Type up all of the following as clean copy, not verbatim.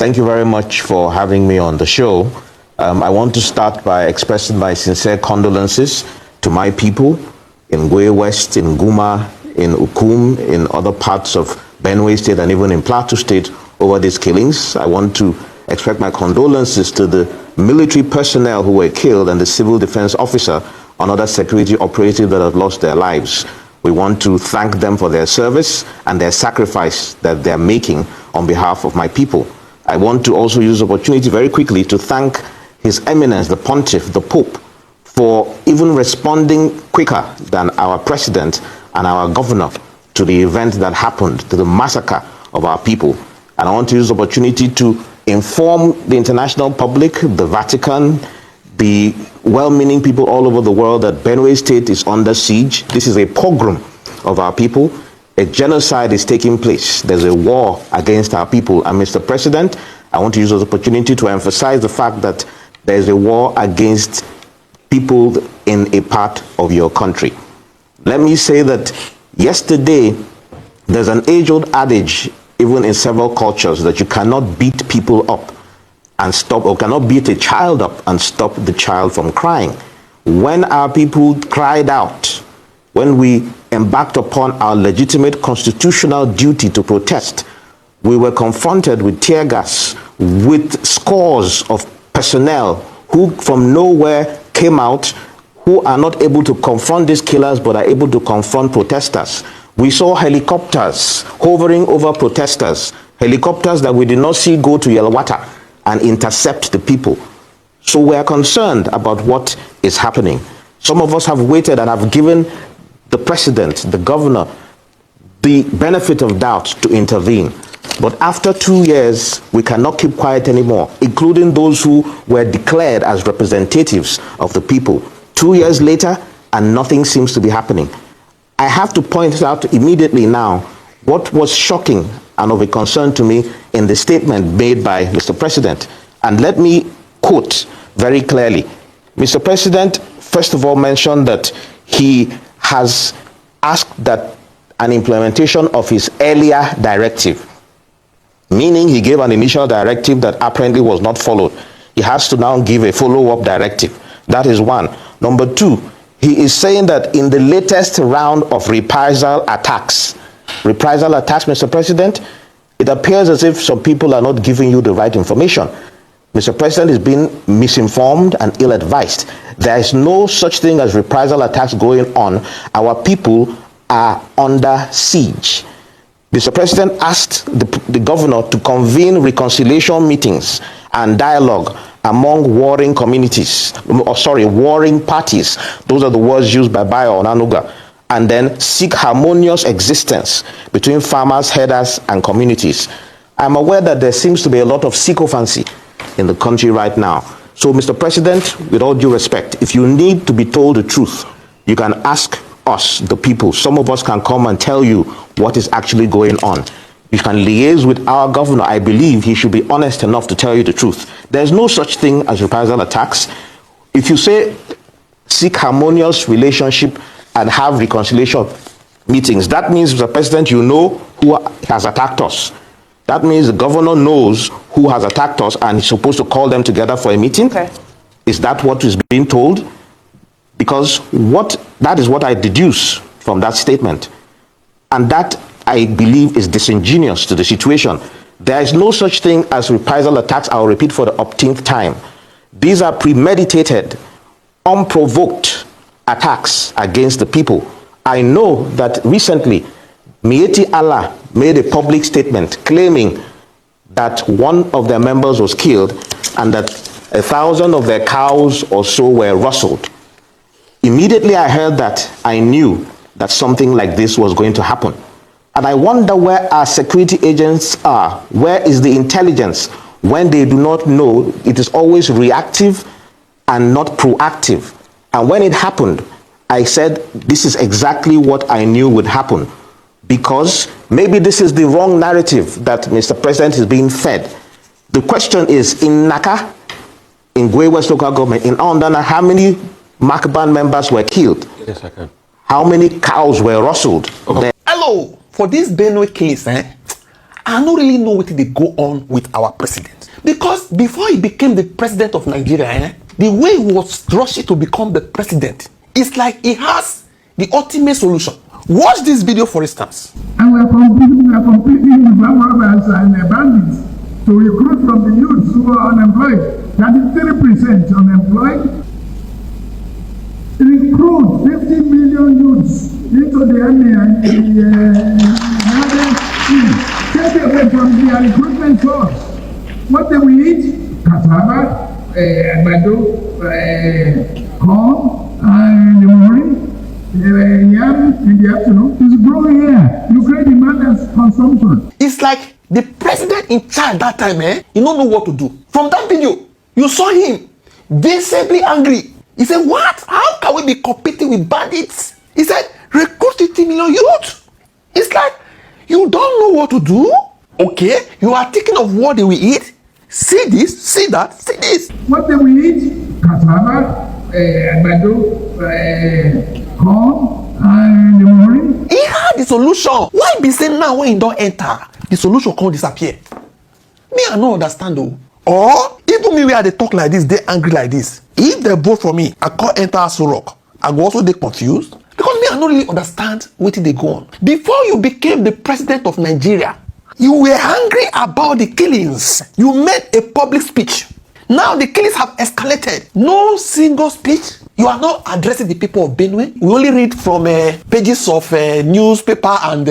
Thank you very much for having me on the show. I want to start by expressing my sincere condolences to my people in Benue West, in Guma, in Ukum, in other parts of Benue State, and even in Plateau State over these killings. I want to express my condolences to the military personnel who were killed and the civil defense officer and other security operatives that have lost their lives. We want to thank them for their service and their sacrifice that they're making on behalf of my people. I want to also use the opportunity very quickly to thank His Eminence, the Pontiff, the Pope, for even responding quicker than our president and our governor to the event that happened, to the massacre of our people. And I want to use the opportunity to inform the international public, the Vatican, the well-meaning people all over the world that Benue State is under siege. This is a pogrom of our people. A genocide is taking place. There's a war against our people. And Mr. President, I want to use this opportunity to emphasize the fact that there's a war against people in a part of your country. Let me say that yesterday, there's an age-old adage, even in several cultures, that you cannot beat people up and stop, or cannot beat a child up and stop the child from crying. When our people cried out, when we embarked upon our legitimate constitutional duty to protest, we were confronted with tear gas, with scores of personnel who from nowhere came out, who are not able to confront these killers but are able to confront protesters. We saw helicopters hovering over protesters, helicopters that we did not see go to Yelwata and intercept the people. So we are concerned about what is happening. Some of us have waited and have given the president, the governor, the benefit of doubt to intervene. But after 2 years, we cannot keep quiet anymore, including those who were declared as representatives of the people. 2 years later, and nothing seems to be happening. I have to point out immediately now what was shocking and of a concern to me in the statement made by Mr. President. And let me quote very clearly. Mr. President, first of all, mentioned that he has asked that an implementation of his earlier directive, meaning he gave an initial directive that apparently was not followed. He has to now give a follow-up directive. That is one. Number two, he is saying that in the latest round of reprisal attacks, Mr. President, it appears as if some people are not giving you the right information. Mr. President is being misinformed and ill-advised. There is no such thing as reprisal attacks going on. Our people are under siege. Mr. President asked the governor to convene reconciliation meetings and dialogue among warring communities, warring parties. Those are the words used by Bayo Onanuga. And then seek harmonious existence between farmers, herders, and communities. I'm aware that there seems to be a lot of sycophancy in the country right now. So, Mr. President, with all due respect, if you need to be told the truth, you can ask us, the people. Some of us can come and tell you what is actually going on. You can liaise with our governor. I believe he should be honest enough to tell you the truth. There's no such thing as reprisal attacks. If you say seek harmonious relationship and have reconciliation meetings, that means, Mr. President, you know who has attacked us. That means the governor knows who has attacked us and is supposed to call them together for a meeting. Okay. Is that what is being told? Because that is what I deduce from that statement. And that, I believe, is disingenuous to the situation. There is no such thing as reprisal attacks. I'll repeat for the upteenth time. These are premeditated, unprovoked attacks against the people. I know that recently, Mieti Allah made a public statement claiming that one of their members was killed and that 1,000 of their cows or so were rustled. Immediately I heard that, I knew that something like this was going to happen. And I wonder where our security agents are. Where is the intelligence when they do not know? It is always reactive and not proactive. And when it happened, I said, this is exactly what I knew would happen. Because maybe this is the wrong narrative that Mr. President is being fed. The question is, in Naka, in Benue West local government, in Ondana, how many Macban members were killed? Yes, I can. How many cows were rustled? Okay. Hello! For this Benue case, I don't really know what they go on with our president. Because before he became the president of Nigeria, the way he was rushing to become the president, it's like he has the ultimate solution. Watch this video, for instance. And we are competing with robbers and bandits to recruit from the youths who are unemployed. 33% unemployed. Recruit 50 million youths into the army and take away from the recruitment source. What do we eat? Cassava, àgbàdo, corn, and the morning. Yam in the afternoon is growing here. You create demand as consumption. It's like the president in charge that time, he don't know what to do. From that video, you saw him visibly angry. He said, what? How can we be competing with bandits? He said, recruit 50 million youth. It's like, you don't know what to do? Okay, you are thinking of what they will eat. See this, see that, see this. What do we eat? Cassava, àgbàdo, corn, and the morning. He had the solution. Why be saying now when he don't enter, the solution can't disappear? Me, I don't understand though. Or even me where they talk like this, they angry like this. If they vote for me, I can't enter Aso Rock. I go also they confused. Because me, I don't really understand what they go on. Before you became the president of Nigeria, you were angry about the killings. You made a public speech. Now the killings have escalated. No single speech. You are not addressing the people of Benue. We only read from pages of newspaper and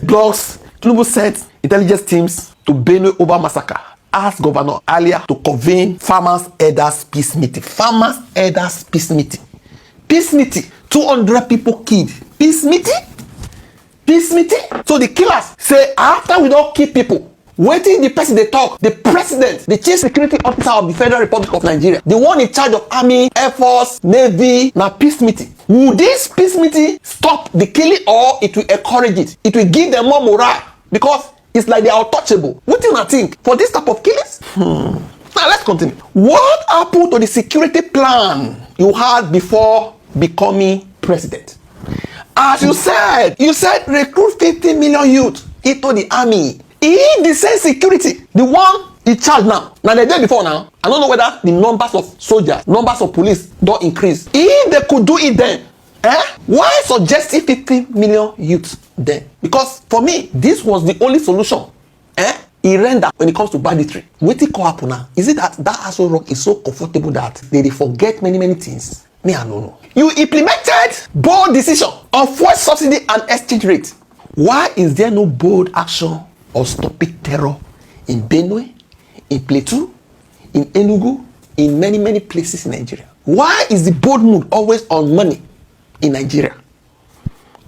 blogs. Tinubu sent intelligence teams to Benue over massacre. Asked Governor earlier to convene farmers' elders peace meeting. Farmers' elders peace meeting. Peace meeting. 200 people killed. Peace meeting? Peace meeting? So the killers say after we don't kill people, waiting the person they talk, the president, the chief security officer of the Federal Republic of Nigeria, the one in charge of army, air force, navy, now peace meeting. Will this peace meeting stop the killing or it will encourage it? It will give them more morale because it's like they are untouchable. What do you think for this type of killings? Now let's continue. What happened to the security plan you had before becoming president? As you said recruit 50 million youth into the army. If the same security, the one in charge now the day before now, I don't know whether the numbers of soldiers, numbers of police don't increase. If they could do it then, why suggesting 50 million youths then? Because for me, this was the only solution. He rendered when it comes to banditry. What it can happen now? Is it that Aso Rock is so comfortable that they forget many things? Me, I don't know. You implemented bold decision on fuel subsidy and exchange rate. Why is there no bold action on stopping terror in Benue, in Plateau, in Enugu, in many places in Nigeria? Why is the bold mood always on money in Nigeria?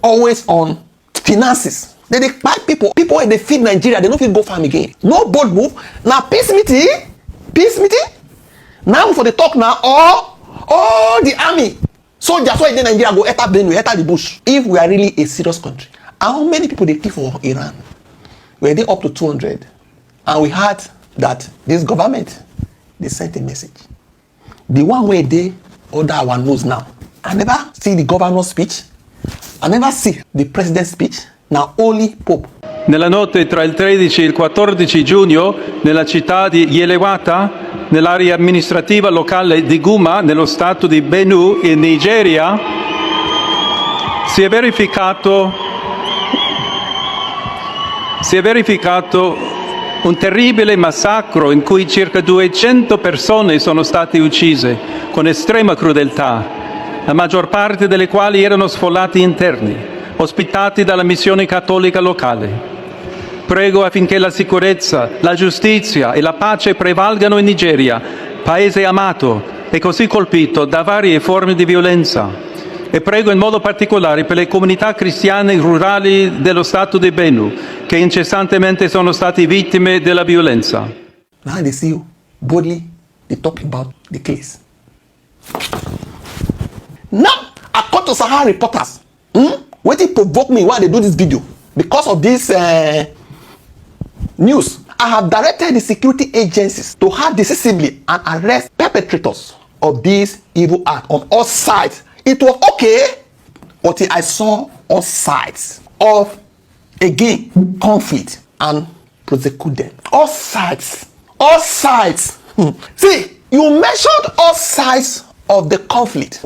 Always on finances. They buy people when they feed Nigeria, they don't feel go farm again. No bold move. Now peace meeting. Now for the talk now, all the army soldiers why in Nigeria go enter Benue, enter the bush. If we are really a serious country, how many people they kill for Iran? Were they up to 200? And we heard that this government, they sent a message. The one where they order our nose now. I never see the governor's speech. I never see the president's speech. Now only Pope. Nella notte tra il 13 e il 14 giugno, nella città di Yelewata, nell'area amministrativa locale di Guma, nello stato di Benue, in Nigeria, si è verificato un terribile massacro in cui circa 200 persone sono state uccise con estrema crudeltà, la maggior parte delle quali erano sfollati interni, ospitati dalla missione cattolica locale. Prego affinché la sicurezza, la giustizia e la pace prevalgano in Nigeria, paese amato e così colpito da varie forme di violenza. E prego in modo particolare per le comunità cristiane rurali dello Stato di Benue, che incessantemente sono stati vittime della violenza. Now they see you boldly, they talk about the case. Now, according to Sahara reporters, what it provoked me while they do this video, because of this news, I have directed the security agencies to act decisively and arrest perpetrators of this evil act on all sides. It was okay until I saw all sides of, again, conflict and prosecute them. All sides. All sides. See, you mentioned all sides of the conflict.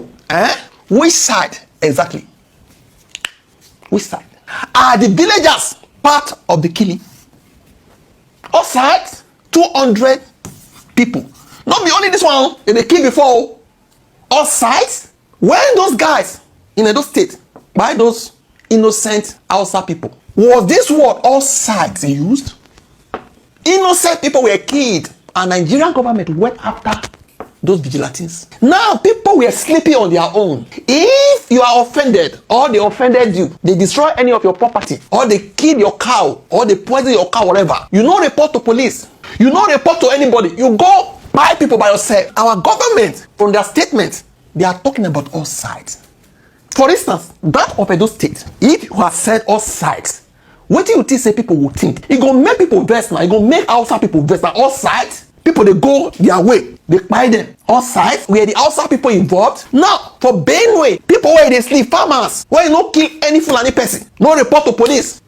Which side exactly? Which side? Are the villagers part of the killing? All sides, 200 people. Not be only this one, they killed before. All sides. When those guys in Edo State, by those innocent Hausa people, was this word all sides used? Innocent people were killed, and Nigerian government went after those vigilantes. Now people were sleeping on their own. If you are offended, or they offended you, they destroy any of your property, or they kill your cow, or they poison your cow, whatever, you no report to police, you no report to anybody, you go buy people by yourself. Our government, from their statement, they are talking about all sides. For instance, that of Edo State, if you have said all sides, what do you think say people will think? It go make people vex now. It go make Hausa people vex now. All sides, people they go their way. They buy them. All sides, where the Hausa people involved. Now, for Benue, people where they sleep, farmers, where you no kill any Fulani person, no report to police.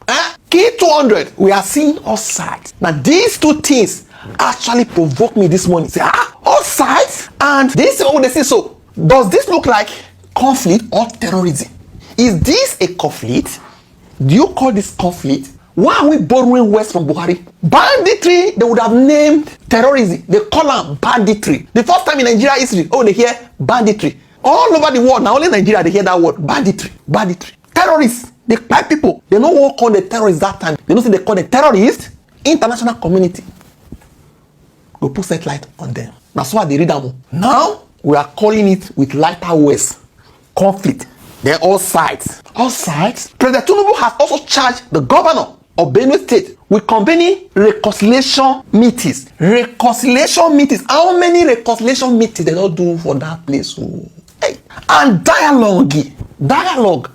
Kill 200. We are seeing all sides. Now, these two things actually provoke me this morning. Say, all sides? And this is what they say. So, does this look like conflict or terrorism? Is this a conflict? Do you call this conflict? Why are we borrowing words from Buhari? Banditry, they would have named terrorism. They call them banditry. The first time in Nigeria history, they hear banditry. All over the world, now only Nigeria, they hear that word, banditry. Banditry. Terrorists, they fight people. They don't want to call the terrorists that time. They don't say they call the terrorists. International community will put satellite on them. That's why they read them. Now, we are calling it with lighter words. Conflict. They're all sides. All sides. President Tinubu has also charged the governor of Benue State with convening reconciliation meetings. Reconciliation meetings. How many reconciliation meetings they don't do for that place? Hey. And dialogue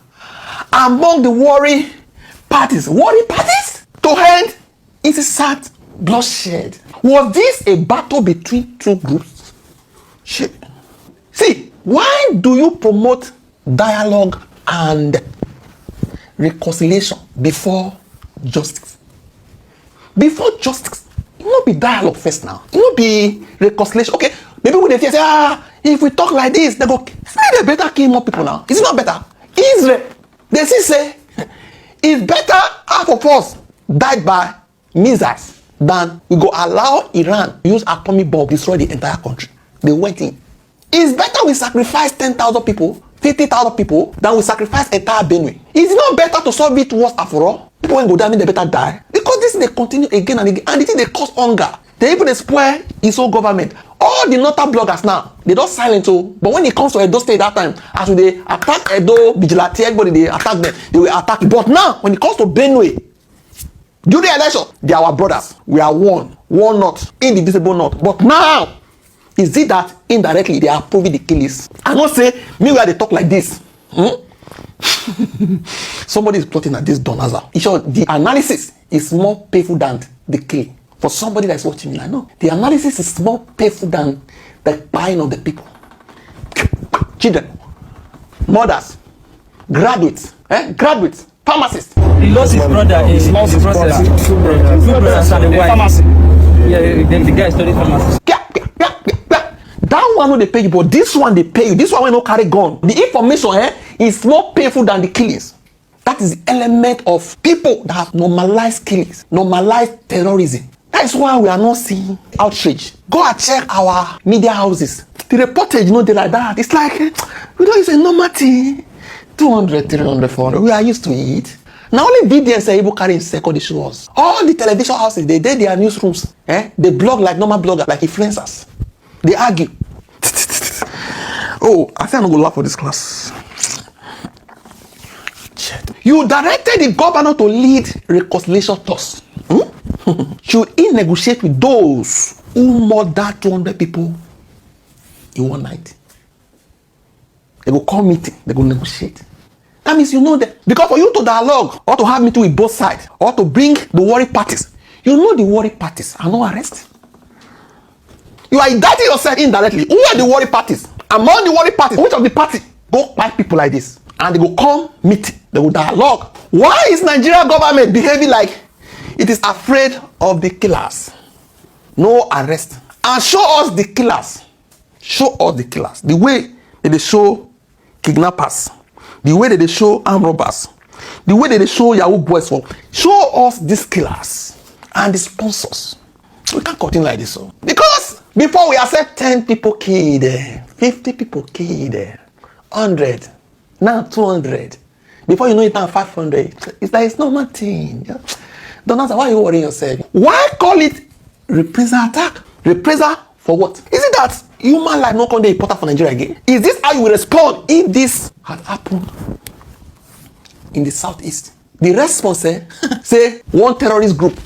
among the warring parties. To end incessant bloodshed. Was this a battle between two groups? Shit. See, why do you promote dialogue and reconciliation before justice? Before justice, it not be dialogue first now. It not be reconciliation. Okay, maybe when they say, if we talk like this, they go, they better kill more people now. Is it not better? Israel, they say, it's better half of us died by missiles than we go allow Iran use atomic bomb to destroy the entire country. They went in. It's better we sacrifice 10,000 people, 50,000 people, than we sacrifice entire Benue. Is it not better to solve it once and for all? People when go down, they better die. Because this they continue again and again, and the thing they cause hunger. They even spoil his own government. All the northern bloggers now, they don't silent too. But when it comes to Edo State that time, as they attack Edo, Vigilante, everybody they attack them, they will attack. But now, when it comes to Benue, during the election, they are our brothers. We are one not, indivisible not. But now, is it that indirectly they are approving the killings? I don't say, me where they talk like this. Somebody is plotting at this Donaza. The analysis is more painful than the killing. For somebody that's watching me, I know. The analysis is more painful than the buying of the people. Children, mothers, graduates, pharmacists. He lost his brother in the process. Two brothers and a wife. Pharmacy. Yeah, the guy studied pharmacy. That one they pay you, but this one they pay you. This one will not carry gun. The information is more painful than the killings. That is the element of people that have normalized killings, normalized terrorism. That is why we are not seeing outrage. Go and check our media houses. The reportage, they like that. It's like, it's a normal thing. 200, 300, 400. We are used to it. Now only VDNs are able to carry in second the shows. All the television houses, they did their newsrooms. They blog like normal bloggers, like influencers. They argue. Oh, I think I'm not going to laugh for this class. You directed the governor to lead reconciliation talks. Should he negotiate with those who murdered 200 people in one night? They will call meeting, they will negotiate. That means you know that. Because for you to dialogue, or to have meeting with both sides, or to bring the worried parties, you know the worried parties are not arrested. You are indicting yourself indirectly. Who are the worried parties? Among the worried parties, which of the party go buy people like this? And they will come meet, they will dialogue. Why is Nigerian government behaving like it is afraid of the killers. No arrest. And show us the killers. Show us the killers. The way that they show kidnappers. The way that they show armed robbers. The way that they show Yahoo boys. Show us these killers and the sponsors. We can't continue like this. So. Because before we accept 10 people killed, 50 people killed, 100, now 200. Before you know it, now 500. It's like it's normal thing. Yeah? Don't answer. Why are you worrying yourself? Why call it reprisal attack? Reprisal for what? Is it that human life not going to be important for Nigeria again? Is this how you will respond if this had happened in the southeast? The response say one terrorist group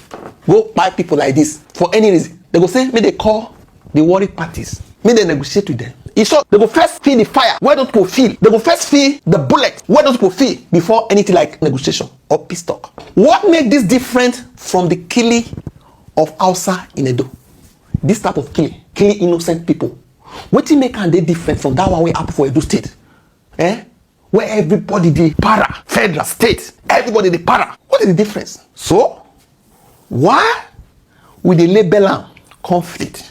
go buy people like this for any reason. They go say, may they call the worried parties. May they negotiate with them. In short, they go first feel the fire. Where those people feel? They go first feel the bullet. Where those people feel before anything like negotiation or peace talk. What makes this different from the killing of Hausa in Edo? This type of killing innocent people. What make they different from that one way up for Edo State? Where everybody the para, federal, state, everybody the para. What is the difference? So, why would they label conflict?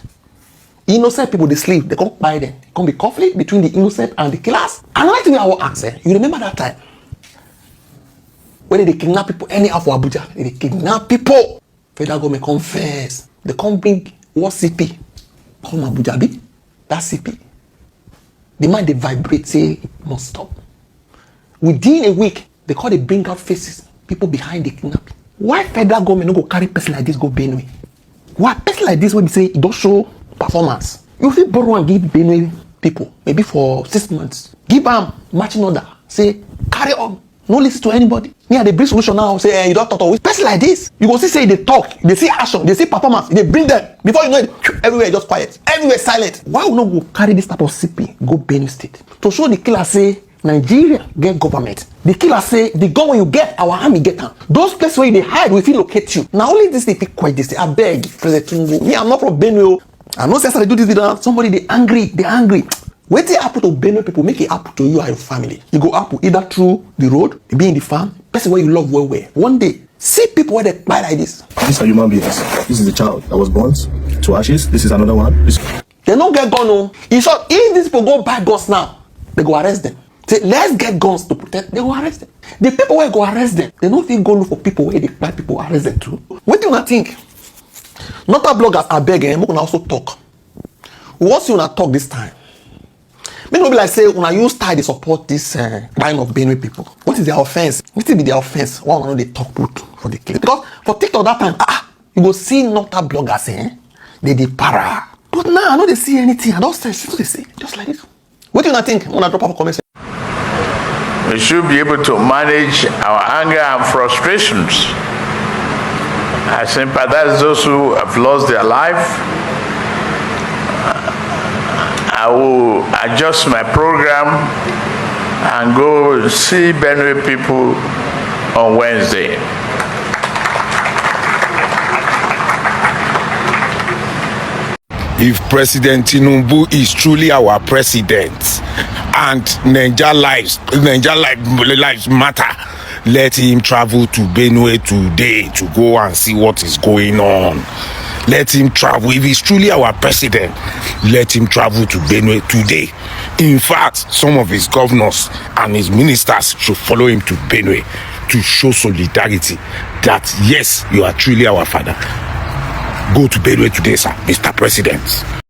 Innocent people, they sleep, they can't buy them. It can be conflict between the innocent and the killers. Another thing I will ask, you remember that time when they kidnap people anyhow for Abuja? They kidnap people. Federal government confess. They can't bring what CP come Abuja be. That CP. The mind they vibrate, say it must stop. Within a week, they call they bring out faces, people behind the kidnapping. Why federal government no go carry person like this go Benue? Why person like this when they say it don't show performance? You feel borrow and give Benue people maybe for 6 months. Give them matching order. Say carry on. No listen to anybody. Me they bring solution now. Say you don't talk with person like this. You go see say they talk, they see action, they see performance, they bring them. Before you know it, everywhere just quiet, everywhere silent. Why would not go carry this type of CP go Benue State to show the killer say Nigeria get government? The killer say the gun when you get our army get them. Those places where they hide will locate you. Now only this they pick quiet. They say I beg President Tungo. Me I'm not from Benue. I know since I do this video, somebody they angry. Wait till happen to Benue people, make it happen to you and your family. You go happen either through the road, be in the farm, person where you love well. One day, see people where they buy like this. These are human beings. This is a child that was born to ashes. This is another one. They don't get gun. No. In short, if these people go buy guns now, they go arrest them. Say, let's get guns to protect. They go arrest them. The people where go arrest them, they don't think go look for people where they buy people arrest them too. What do you think? Not a bloggers are begging. We can also talk. What's you want to talk this time? Maybe be like say when I use tie they support this line of Benue people. What is their offense? What will be their offense? Why don't they talk for the case? Because for TikTok that time, you go see not a bloggers they para. But now I know they see anything. I don't say they say just like this. What do you think when I drop off a comment? We should be able to manage our anger and frustrations. I sympathize those who have lost their life. I will adjust my program and go see Benue people on Wednesday. If President Tinubu is truly our president and Nigeria lives matter, let him travel to Benue today to go and see what is going on. Let him travel. If he's truly our president, let him travel to Benue today. In fact, some of his governors and his ministers should follow him to Benue to show solidarity that yes, you are truly our father. Go to Benue today, sir, Mr. President.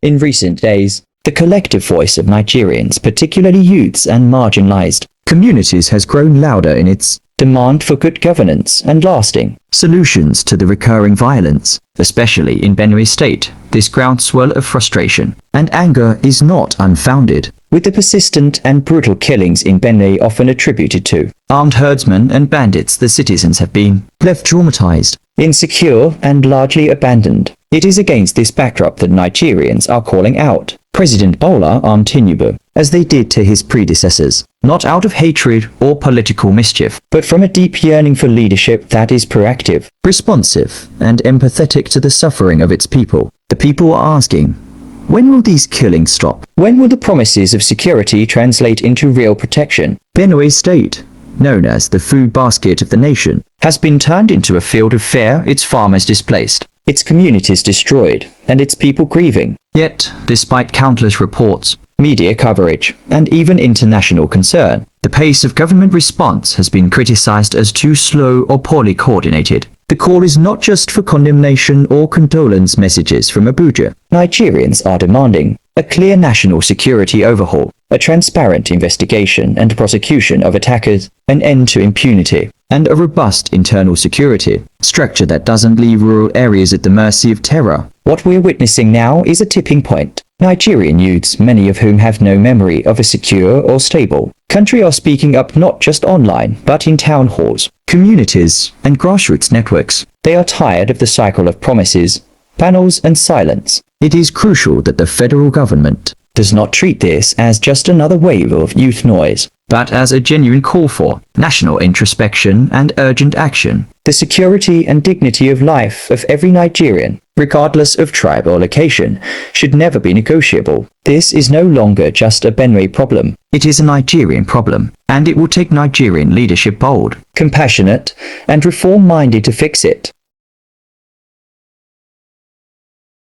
In recent days, the collective voice of Nigerians, particularly youths and marginalized communities, has grown louder in its demand for good governance and lasting solutions to the recurring violence, especially in Benue State. This groundswell of frustration and anger is not unfounded, with the persistent and brutal killings in Benue often attributed to armed herdsmen and bandits. The citizens have been left traumatized, insecure, and largely abandoned. It is against this backdrop that Nigerians are calling out President Bola Tinubu, as they did to his predecessors, not out of hatred or political mischief, but from a deep yearning for leadership that is proactive, responsive, and empathetic to the suffering of its people. The people are asking, when will these killings stop? When will the promises of security translate into real protection? Benue State, known as the food basket of the nation, has been turned into a field of fare. Its farmers displaced, its communities destroyed, and its people grieving. Yet, despite countless reports, media coverage, and even international concern, the pace of government response has been criticized as too slow or poorly coordinated. The call is not just for condemnation or condolence messages from Abuja. Nigerians are demanding a clear national security overhaul, a transparent investigation and prosecution of attackers, an end to impunity, and a robust internal security structure that doesn't leave rural areas at the mercy of terror. What we're witnessing now is a tipping point. Nigerian youths, many of whom have no memory of a secure or stable country, are speaking up not just online, but in town halls, communities, and grassroots networks. They are tired of the cycle of promises, panels, and silence. It is crucial that the federal government does not treat this as just another wave of youth noise, but as a genuine call for national introspection and urgent action. The security and dignity of life of every Nigerian, regardless of tribe or location, should never be negotiable. This is no longer just a Benue problem. It is a Nigerian problem, and it will take Nigerian leadership bold, compassionate, and reform-minded to fix it.